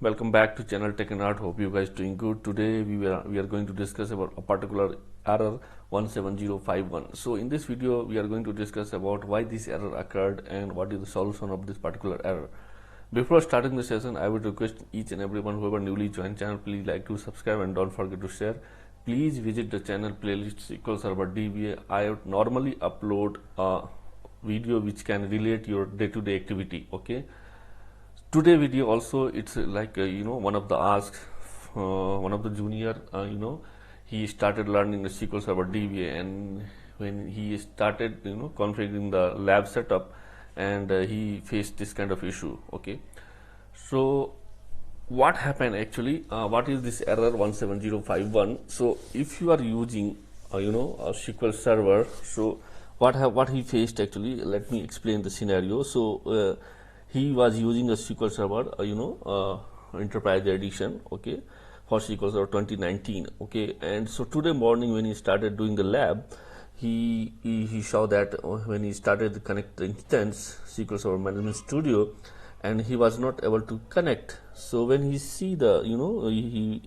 Welcome back to channel Tech and Art. Hope you guys doing good. Today we are going to discuss about a particular error 17051. So in this video we are going to discuss about why this error occurred and what is the solution of this particular error. Before starting the session, I would request each and everyone whoever newly joined channel, please like to subscribe and don't forget to share. Please visit the channel playlist SQL Server DBA. I would normally upload a video which can relate your day-to-day activity. Okay. Today video also it's like one of the asks, one of the junior he started learning the SQL Server DBA, and when he started configuring the lab setup, and he faced this kind of issue. Okay, so what happened actually? What is this error 17051? So if you are using a SQL Server, so what he faced actually, let me explain the scenario. So he was using a SQL Server, Enterprise Edition, okay, for SQL Server 2019, okay. And so today morning when he started doing the lab, he saw that when he started to connect the instance SQL Server Management Studio, and he was not able to connect. So when he see the he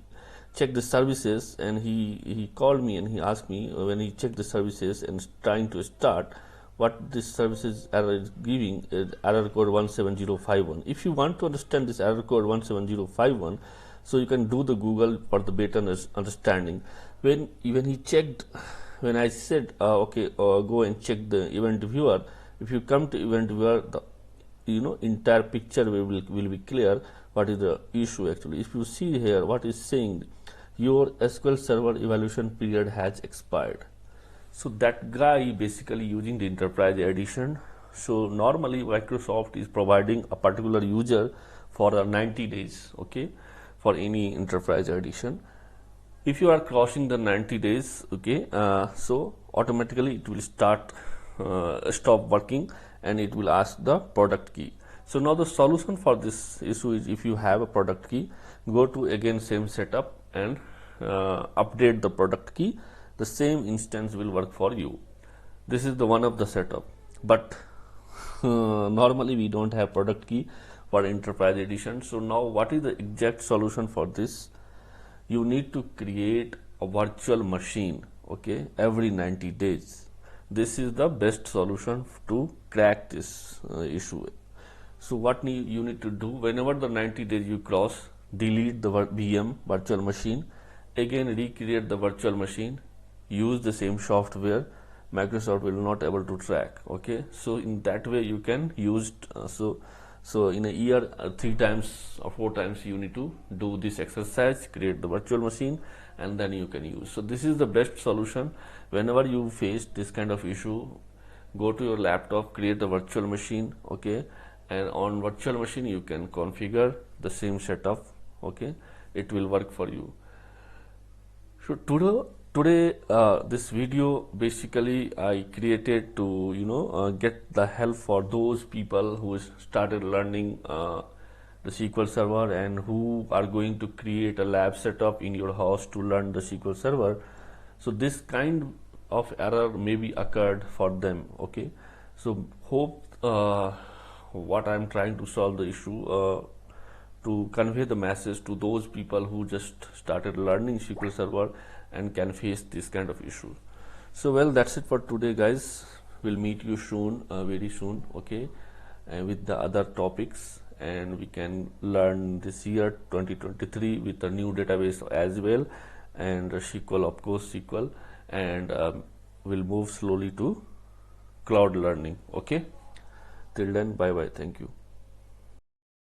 checked the services, and he called me and he asked me when he checked the services and trying to start, what this services error is giving is error code 17051. If you want to understand this error code 17051, so you can do the Google for the better understanding. When he checked, when I said go and check the event viewer, if you come to event viewer, the entire picture will be clear what is the issue actually. If you see here what is saying, your SQL Server evaluation period has expired. So that guy basically using the Enterprise Edition. So normally Microsoft is providing a particular user for 90 days, okay, for any Enterprise Edition. If you are crossing the 90 days, okay, so automatically it will start stop working, and it will ask the product key. So now the solution for this issue is, if you have a product key, go to again same setup and update the product key. The same instance will work for you. This is the one of the setup, but normally we don't have product key for Enterprise Edition. So now what is the exact solution for this? You need to create a virtual machine, okay, every 90 days. This is the best solution to crack this issue. So what you need to do, whenever the 90 days you cross, delete the VM virtual machine, again recreate the virtual machine, use the same software. Microsoft will not able to track. Okay, so in that way you can use so in a year 3 times or 4 times you need to do this exercise, create the virtual machine, and then you can use. So this is the best solution. Whenever you face this kind of issue, go to your laptop, create the virtual machine, okay, and on virtual machine you can configure the same setup, okay, it will work for you. So today this video basically I created to get the help for those people who started learning the SQL Server and who are going to create a lab setup in your house to learn the SQL Server. So this kind of error maybe occurred for them. Okay, so hope what I'm trying to solve the issue to convey the message to those people who just started learning SQL Server and can face this kind of issue. So well, that's it for today guys. We'll meet you soon, very soon, okay, with the other topics, and we can learn this year 2023 with a new database as well, and SQL, of course SQL, and we'll move slowly to cloud learning. Okay, till then, bye bye, thank you.